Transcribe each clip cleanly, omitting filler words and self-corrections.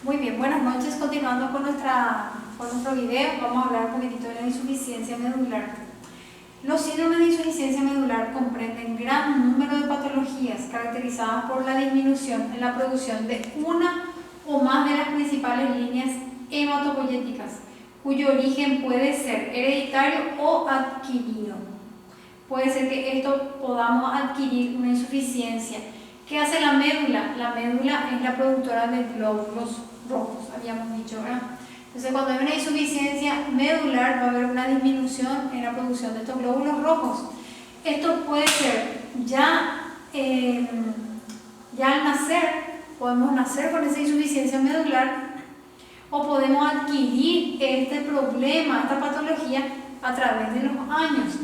Muy bien, buenas noches. Continuando con nuestro video, vamos a hablar un poquitito de la insuficiencia medular. Los síndromes de insuficiencia medular comprenden gran número de patologías caracterizadas por la disminución en la producción de una o más de las principales líneas hematopoyéticas, cuyo origen puede ser hereditario o adquirido. Puede ser que esto podamos adquirir una insuficiencia. ¿Qué hace la médula? La médula es la productora de glóbulos rojos, habíamos dicho, ¿verdad? Entonces, cuando hay una insuficiencia medular, va a haber una disminución en la producción de estos glóbulos rojos. Esto puede ser ya al nacer, podemos nacer con esa insuficiencia medular, o podemos adquirir este problema, esta patología, a través de los años.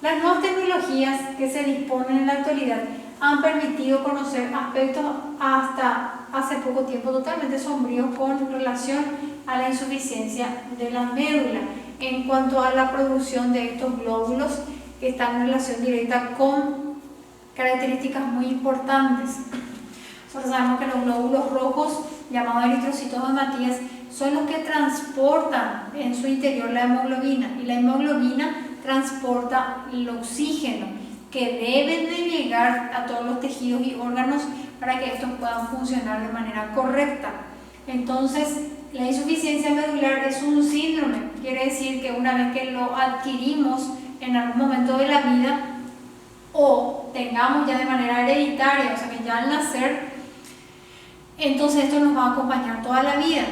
Las nuevas tecnologías que se disponen en la actualidad han permitido conocer aspectos hasta hace poco tiempo totalmente sombríos con relación a la insuficiencia de la médula en cuanto a la producción de estos glóbulos que están en relación directa con características muy importantes. Nosotros sabemos que los glóbulos rojos, llamados eritrocitos o hematías, son los que transportan en su interior la hemoglobina, y la hemoglobina transporta el oxígeno que deben de llegar a todos los tejidos y órganos para que estos puedan funcionar de manera correcta. Entonces, la insuficiencia medular es un síndrome, quiere decir que una vez que lo adquirimos en algún momento de la vida o tengamos ya de manera hereditaria, o sea que ya al nacer, entonces esto nos va a acompañar toda la vida.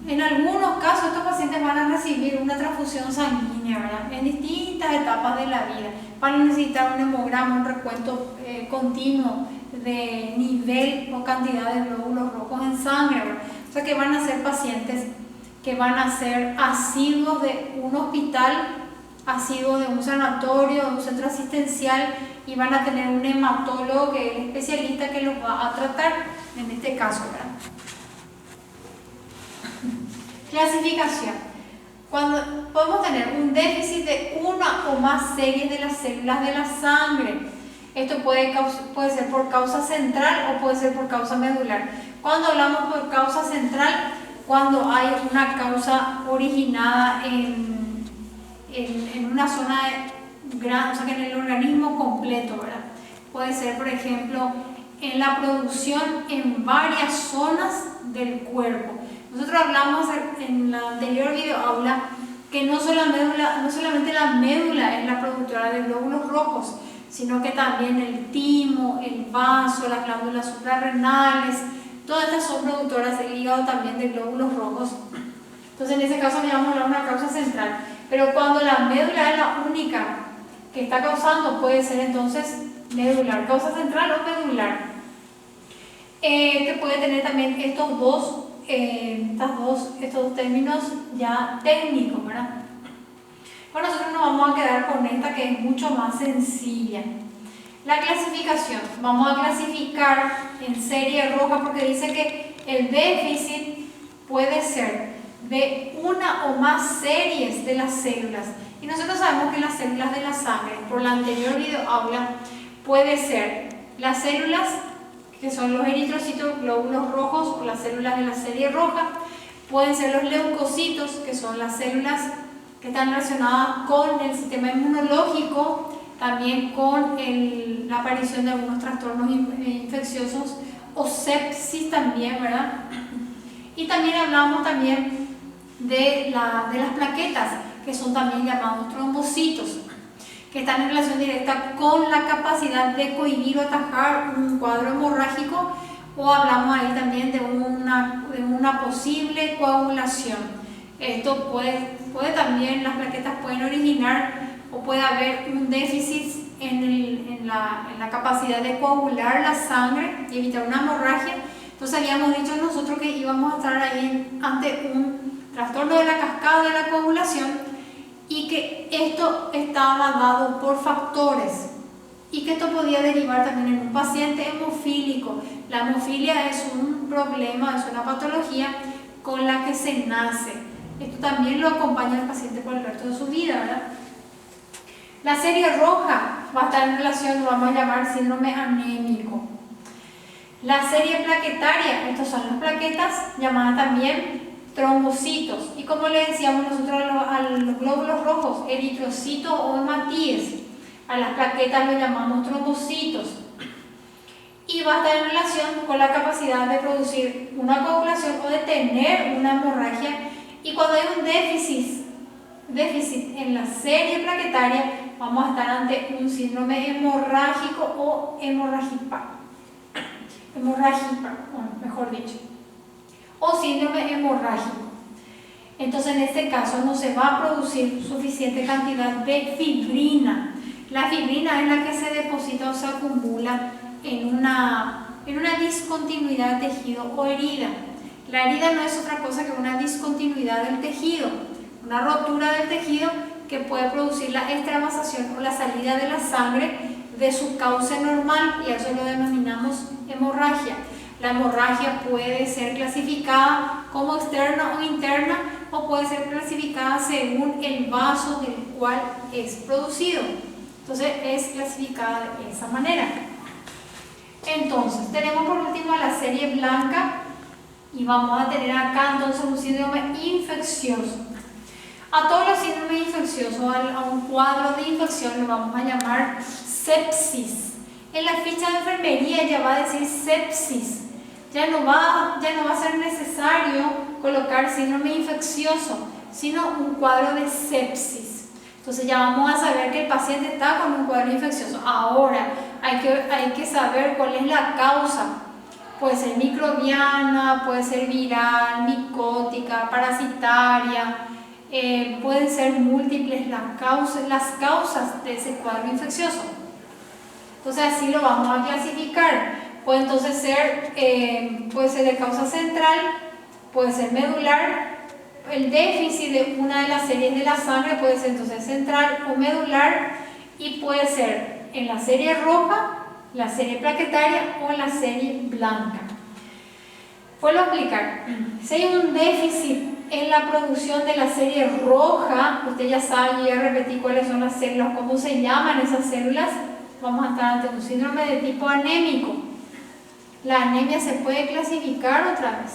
En algunos casos estos pacientes van a recibir una transfusión sanguínea, ¿verdad?, en distintas etapas de la vida. Van a necesitar un hemograma, un recuento continuo de nivel o cantidad de glóbulos rojos en sangre, ¿verdad? O sea que van a ser pacientes que van a ser asiduos de un hospital, asiduos de un sanatorio, de un centro asistencial, y van a tener un hematólogo que es el especialista que los va a tratar en este caso, ¿verdad? Clasificación. Cuando podemos tener un déficit de una o más series de las células de la sangre, esto puede ser por causa central o puede ser por causa medular. Cuando hablamos por causa central, cuando hay una causa originada en una zona grande, o sea que en el organismo completo, ¿verdad? Puede ser, por ejemplo, en la producción en varias zonas del cuerpo. Nosotros hablamos en la anterior videoaula que no solamente la médula es la productora de glóbulos rojos, sino que también el timo, el vaso, las glándulas suprarrenales, todas estas son productoras del hígado también de glóbulos rojos. Entonces, en ese caso vamos a hablar de una causa central. Pero cuando la médula es la única que está causando, puede ser entonces medular, causa central o medular. Que puede tener también estos dos términos ya técnicos, ¿verdad? Bueno, nosotros nos vamos a quedar con esta que es mucho más sencilla. La clasificación. Vamos a clasificar en serie roja porque dice que el déficit puede ser de una o más series de las células. Y nosotros sabemos que las células de la sangre, por la anterior videoaula, puede ser las células que son los eritrocitos, glóbulos rojos o las células de la serie roja, pueden ser los leucocitos, que son las células que están relacionadas con el sistema inmunológico, también con la aparición de algunos trastornos infecciosos o sepsis también, ¿verdad? Y también hablamos también de las plaquetas, que son también llamados trombocitos, que están en relación directa con la capacidad de cohibir o atajar un cuadro hemorrágico, o hablamos ahí también de una posible coagulación. Esto puede también, las plaquetas pueden originar o puede haber un déficit en la capacidad de coagular la sangre y evitar una hemorragia. Entonces habíamos dicho nosotros que íbamos a estar ahí ante un trastorno de la cascada de la coagulación, y que esto estaba dado por factores y que esto podía derivar también en un paciente hemofílico. La hemofilia es un problema, es una patología con la que se nace. Esto también lo acompaña al paciente por el resto de su vida, ¿verdad? La serie roja va a estar en relación, lo vamos a llamar síndrome anémico. La serie plaquetaria, estos son las plaquetas llamadas también trombocitos. Y como le decíamos nosotros a los glóbulos rojos, eritrocitos o hematíes, a las plaquetas lo llamamos trombocitos. Y va a estar en relación con la capacidad de producir una coagulación o de tener una hemorragia. Y cuando hay un déficit en la serie plaquetaria, vamos a estar ante un síndrome hemorrágico o hemorrágica, mejor dicho, o síndrome hemorrágico. Entonces en este caso no se va a producir suficiente cantidad de fibrina. La fibrina es la que se deposita o se acumula en una discontinuidad de tejido o herida. La herida no es otra cosa que una discontinuidad del tejido, una rotura del tejido que puede producir la extravasación o la salida de la sangre de su cauce normal, y eso lo denominamos hemorragia. La hemorragia puede ser clasificada como externa o interna, o puede ser clasificada según el vaso del cual es producido. Entonces es clasificada de esa manera. Entonces tenemos por último a la serie blanca, y vamos a tener acá entonces un síndrome infeccioso. A todos los síndromes infecciosos, a un cuadro de infección, lo vamos a llamar sepsis. En la ficha de enfermería ya va a decir sepsis. Ya no va a ser necesario colocar síndrome infeccioso, sino un cuadro de sepsis. Entonces ya vamos a saber que el paciente está con un cuadro infeccioso. Ahora hay que saber cuál es la causa. Puede ser microbiana, puede ser viral, micótica, parasitaria. Pueden ser múltiples las causas de ese cuadro infeccioso. Entonces así lo vamos a clasificar. Puede entonces ser, puede ser de causa central, puede ser medular. El déficit de una de las series de la sangre puede ser entonces central o medular, y puede ser en la serie roja, la serie plaquetaria o en la serie blanca. Vuelvo a explicar. Si hay un déficit en la producción de la serie roja, usted ya sabe, yo ya repetí cuáles son las células, cómo se llaman esas células, vamos a estar ante un síndrome de tipo anémico. La anemia se puede clasificar otra vez.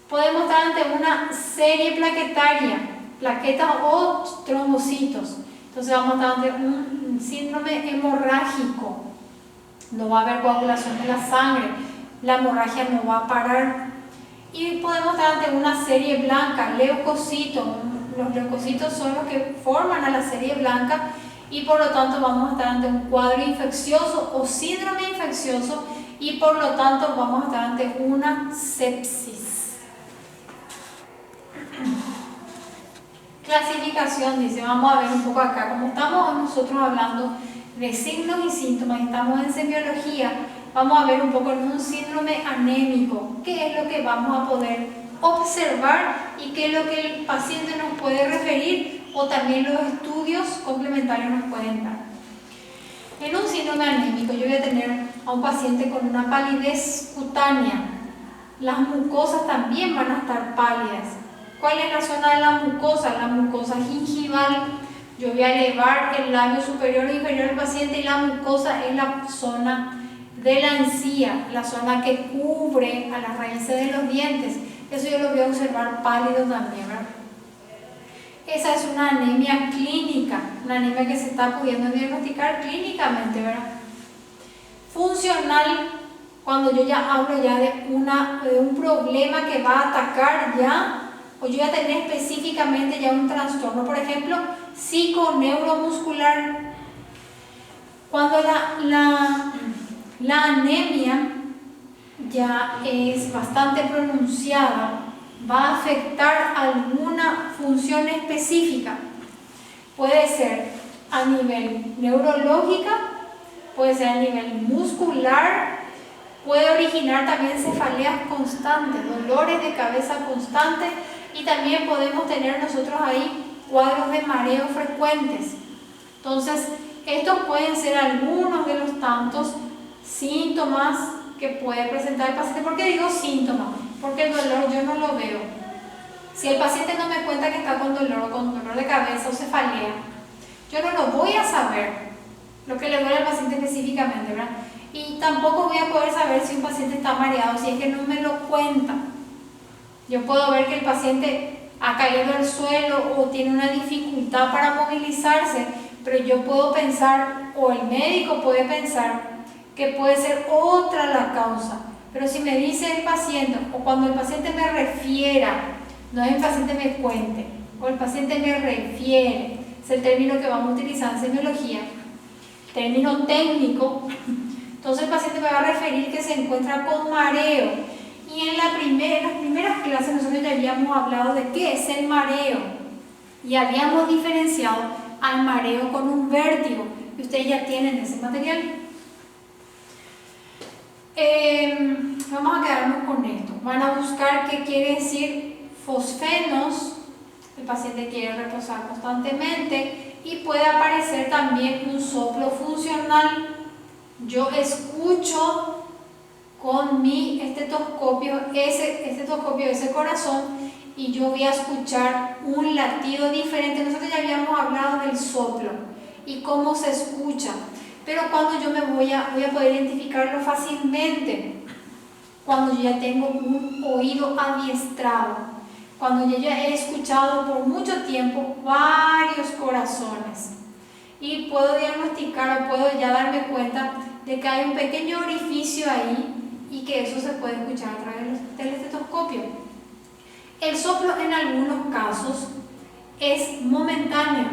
Podemos estar ante una serie plaquetaria, plaquetas o trombocitos. Entonces vamos a estar ante un síndrome hemorrágico. No va a haber coagulación de la sangre, la hemorragia no va a parar. Y podemos estar ante una serie blanca, leucocitos. Los leucocitos son los que forman a la serie blanca, y por lo tanto vamos a estar ante un cuadro infeccioso o síndrome infeccioso, y por lo tanto vamos a estar ante una sepsis. Clasificación, dice, vamos a ver un poco acá, como estamos nosotros hablando de signos y síntomas, estamos en semiología, vamos a ver un poco en un síndrome anémico, qué es lo que vamos a poder observar y qué es lo que el paciente nos puede referir, o también los estudios complementarios nos pueden dar. En un síndrome anémico yo voy a tener a un paciente con una palidez cutánea. Las mucosas también van a estar pálidas. ¿Cuál es la zona de la mucosa? La mucosa gingival. Yo voy a elevar el labio superior e inferior del paciente, y la mucosa es la zona de la encía, la zona que cubre a las raíces de los dientes. Eso yo lo voy a observar pálido también, ¿verdad? Esa es una anemia clínica, una anemia que se está pudiendo diagnosticar clínicamente, ¿verdad? Funcional, cuando yo ya hablo ya de un problema que va a atacar ya, o yo voy a tener específicamente ya un trastorno, por ejemplo, psiconeuromuscular. Cuando la anemia ya es bastante pronunciada, va a afectar alguna función específica. Puede ser a nivel neurológica, puede ser a nivel muscular, puede originar también cefaleas constantes, dolores de cabeza constantes, y también podemos tener nosotros ahí cuadros de mareo frecuentes. Entonces, estos pueden ser algunos de los tantos síntomas que puede presentar el paciente. ¿Por qué digo síntomas? Porque el dolor yo no lo veo. Si el paciente no me cuenta que está con dolor de cabeza o cefalea, yo no lo voy a saber lo que le duele al paciente específicamente, ¿verdad? Y tampoco voy a poder saber si un paciente está mareado si es que no me lo cuenta. Yo puedo ver que el paciente ha caído al suelo o tiene una dificultad para movilizarse, pero yo puedo pensar, o el médico puede pensar, que puede ser otra la causa. Pero si me dice el paciente, o cuando el paciente me refiera, no es el paciente me cuente, o el paciente me refiere, es el término que vamos a utilizar en semiología, término técnico. Entonces el paciente me va a referir que se encuentra con mareo. Y en las primeras clases nosotros ya habíamos hablado de qué es el mareo. Y habíamos diferenciado al mareo con un vértigo. Y ustedes ya tienen ese material. Vamos a quedarnos con esto. Van a buscar qué quiere decir fosfenos. El paciente quiere reposar constantemente. Y puede aparecer también un soplo funcional. Yo escucho con mi estetoscopio ese corazón y yo voy a escuchar un latido diferente. Nosotros ya habíamos hablado del soplo y cómo se escucha, pero cuando yo voy a poder identificarlo fácilmente, cuando yo ya tengo un oído adiestrado, cuando yo ya he escuchado por mucho tiempo varios corazones. Y puedo diagnosticar o puedo ya darme cuenta de que hay un pequeño orificio ahí y que eso se puede escuchar a través del estetoscopio. El soplo en algunos casos es momentáneo.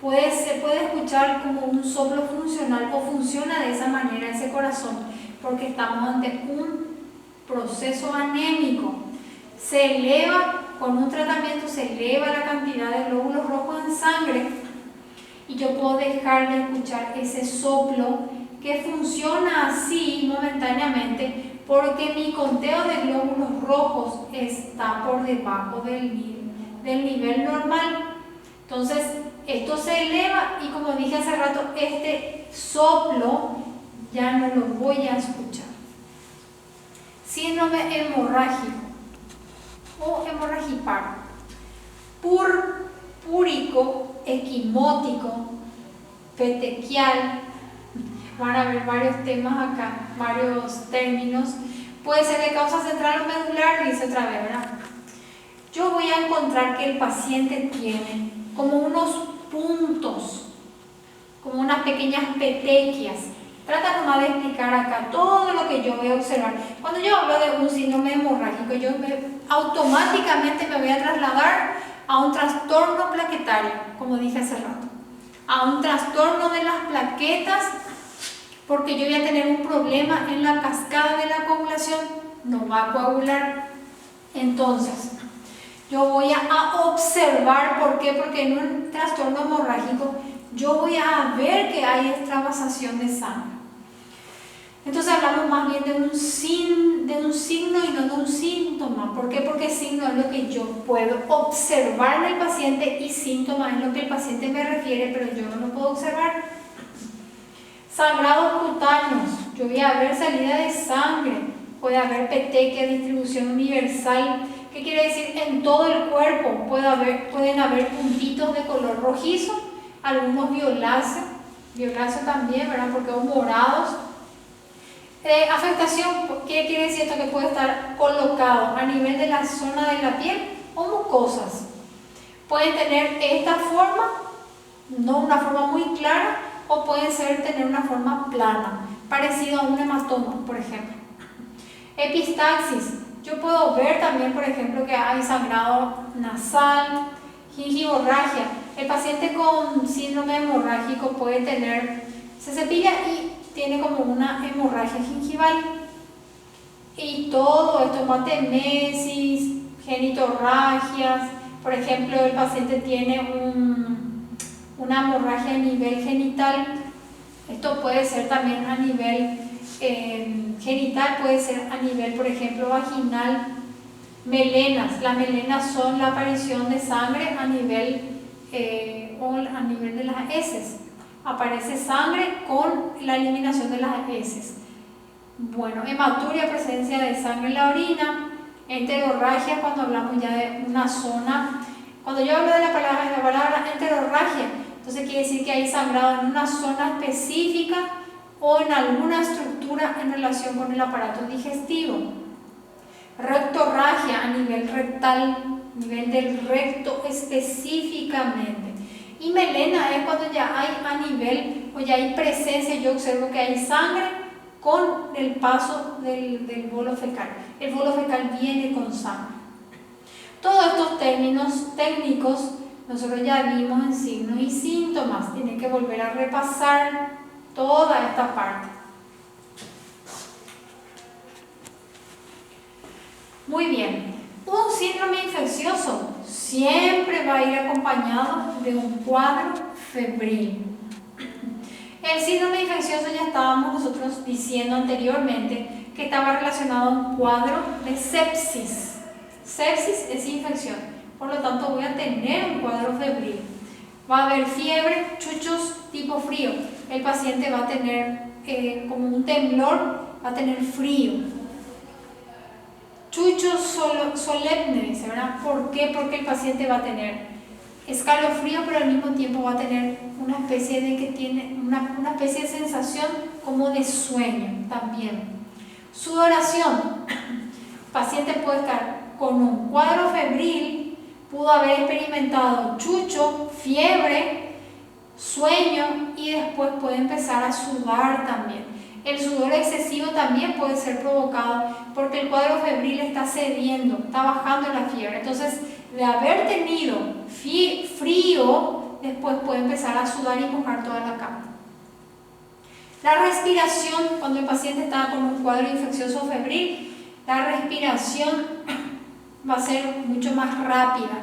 Se puede escuchar como un soplo funcional o funciona de esa manera ese corazón porque estamos ante un proceso anémico. Se eleva, con un tratamiento se eleva la cantidad de glóbulos rojos en sangre y yo puedo dejar de escuchar ese soplo que funciona así momentáneamente porque mi conteo de glóbulos rojos está por debajo del nivel normal. Entonces esto se eleva y, como dije hace rato, este soplo ya no lo voy a escuchar. Síndrome hemorrágico o hemorragiparo, púrico, equimótico, petequial. Van a ver varios temas acá, varios términos. Puede ser de causa central o medular, dice otra vez, ¿verdad? Yo voy a encontrar que el paciente tiene como unos puntos, como unas pequeñas petequias. Trata nomás de explicar acá todo lo que yo voy a observar. Cuando yo hablo de un síndrome hemorrágico, yo automáticamente me voy a trasladar a un trastorno plaquetario, como dije hace rato, a un trastorno de las plaquetas, porque yo voy a tener un problema en la cascada de la coagulación, no va a coagular. Entonces, yo voy a observar, ¿por qué? Porque en un trastorno hemorrágico yo voy a ver que hay extravasación de sangre. Entonces hablamos más bien de un signo y no de un síntoma. ¿Por qué? Porque signo es lo que yo puedo observar en el paciente y síntoma es lo que el paciente me refiere, pero yo no lo puedo observar. Sangrados cutáneos, yo voy a ver salida de sangre, puede haber petequia, distribución universal. ¿Qué quiere decir? En todo el cuerpo pueden haber puntitos de color rojizo, algunos violáceos también, ¿verdad? Porque son morados. Afectación, ¿qué quiere decir esto? Que puede estar colocado a nivel de la zona de la piel o mucosas. Pueden tener esta forma, no una forma muy clara, o pueden tener una forma plana, parecido a un hematoma, por ejemplo. Epistaxis, yo puedo ver también, por ejemplo, que hay sangrado nasal, gingivorragia. El paciente con síndrome hemorrágico puede se cepilla y tiene como una hemorragia gingival. Y todo esto, hematemesis, genitorragias, por ejemplo, el paciente tiene una hemorragia a nivel genital. Esto puede ser también a nivel genital, puede ser a nivel, por ejemplo, vaginal. Melenas, las melenas son la aparición de sangre a nivel de las heces. Aparece sangre con la eliminación de las heces. Bueno, hematuria, presencia de sangre en la orina. Enterorragia, cuando hablamos ya de una zona. Cuando yo hablo de la palabra enterorragia, entonces quiere decir que hay sangrado en una zona específica o en alguna estructura en relación con el aparato digestivo. Rectorragia a nivel rectal, nivel del recto específicamente. Y melena es cuando ya hay a nivel, o ya hay presencia, yo observo que hay sangre con el paso del bolo fecal. El bolo fecal viene con sangre. Todos estos términos técnicos nosotros ya vimos en signos y síntomas. Tienen que volver a repasar toda esta parte. Muy bien. Un síndrome infeccioso siempre va a ir acompañado de un cuadro febril. El síndrome infeccioso ya estábamos nosotros diciendo anteriormente que estaba relacionado a un cuadro de sepsis. Sepsis es infección, por lo tanto voy a tener un cuadro febril. Va a haber fiebre, chuchos tipo frío. El paciente va a tener como un temblor, va a tener frío. Chuchos solemnes, ¿verdad? ¿Por qué? Porque el paciente va a tener escalofrío, pero al mismo tiempo va a tener una especie una especie de sensación como de sueño también. Sudoración. El paciente puede estar con un cuadro febril, pudo haber experimentado chucho, fiebre, sueño y después puede empezar a sudar también. El sudor excesivo también puede ser provocado porque el cuadro febril está cediendo, está bajando la fiebre. Entonces, de haber tenido frío, después puede empezar a sudar y mojar toda la cama. La respiración, cuando el paciente está con un cuadro infeccioso febril, la respiración va a ser mucho más rápida.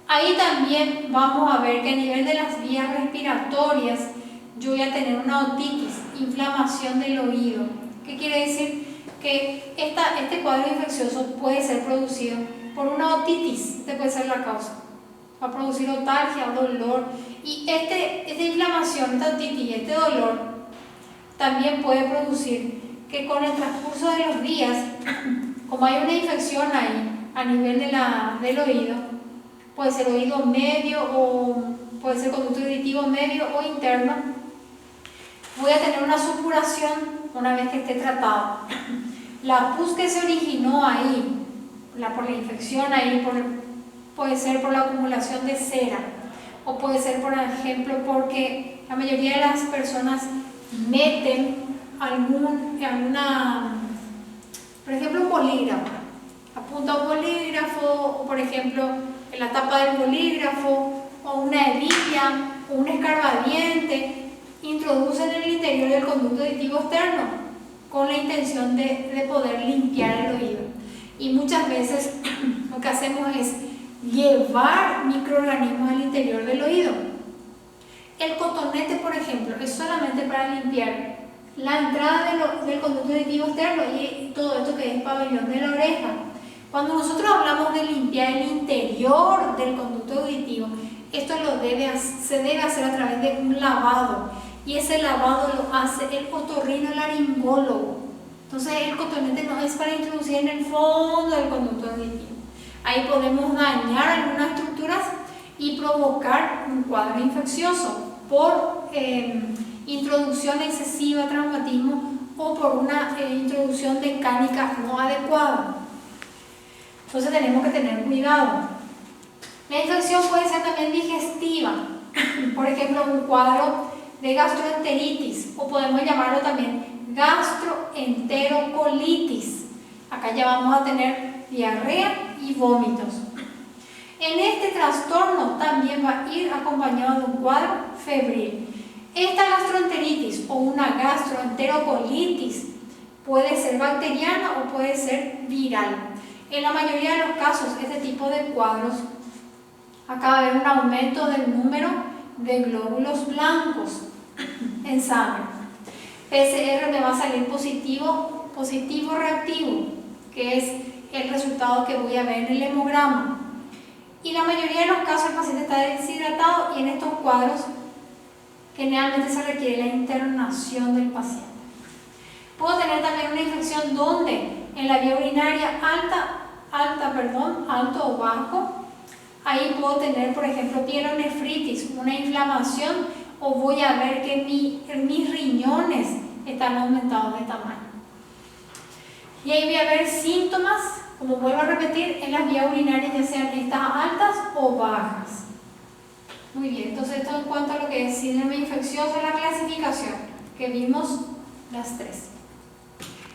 Ahí también vamos a ver que a nivel de las vías respiratorias yo voy a tener una otitis, inflamación del oído. ¿Qué quiere decir? Que este cuadro infeccioso puede ser producido por una otitis, esta puede ser la causa. Va a producir otalgia, dolor. Y esta inflamación, esta otitis y este dolor también puede producir que con el transcurso de los días, como hay una infección ahí a nivel del oído, puede ser oído medio o puede ser conducto auditivo medio o interno, voy a tener una supuración una vez que esté tratado. La pus que se originó ahí, por la infección ahí, puede ser por la acumulación de cera, o puede ser, por ejemplo, porque la mayoría de las personas meten por ejemplo, un bolígrafo. Apunta un bolígrafo, o por ejemplo, en la tapa del bolígrafo, o una hebilla, o un escarbadiente, introducen en el interior del conducto auditivo externo con la intención de poder limpiar el oído. Y muchas veces lo que hacemos es llevar microorganismos al interior del oído. El cotonete, por ejemplo, es solamente para limpiar la entrada del conducto auditivo externo y todo esto que es pabellón de la oreja. Cuando nosotros hablamos de limpiar el interior del conducto auditivo, esto se debe hacer a través de un lavado, y ese lavado lo hace el otorrinolaringólogo. Entonces el cotonete no es para introducir en el fondo del conducto auditivo. Ahí podemos dañar algunas estructuras y provocar un cuadro infeccioso por introducción excesiva, traumatismo, o por una introducción mecánica no adecuada. Entonces tenemos que tener cuidado. La infección puede ser también digestiva, por ejemplo, un cuadro de gastroenteritis, o podemos llamarlo también gastroenterocolitis. Acá ya vamos a tener diarrea y vómitos. En este trastorno también va a ir acompañado de un cuadro febril. Esta gastroenteritis o una gastroenterocolitis puede ser bacteriana o puede ser viral. En la mayoría de los casos, este tipo de cuadros, acá va a haber un aumento del número de glóbulos blancos en sangre. PCR me va a salir positivo reactivo, que es el resultado que voy a ver en el hemograma. Y la mayoría de los casos el paciente está deshidratado, y en estos cuadros generalmente se requiere la internación del paciente. Puedo tener también una infección donde en la vía urinaria alto o bajo. Ahí puedo tener, por ejemplo, pielonefritis, una inflamación o voy a ver que mis riñones están aumentados de tamaño. Y ahí voy a ver síntomas, como vuelvo a repetir, en las vías urinarias, ya sean estas altas o bajas. Muy bien, entonces esto en cuanto a lo que es síndrome infeccioso, la clasificación, que vimos las tres.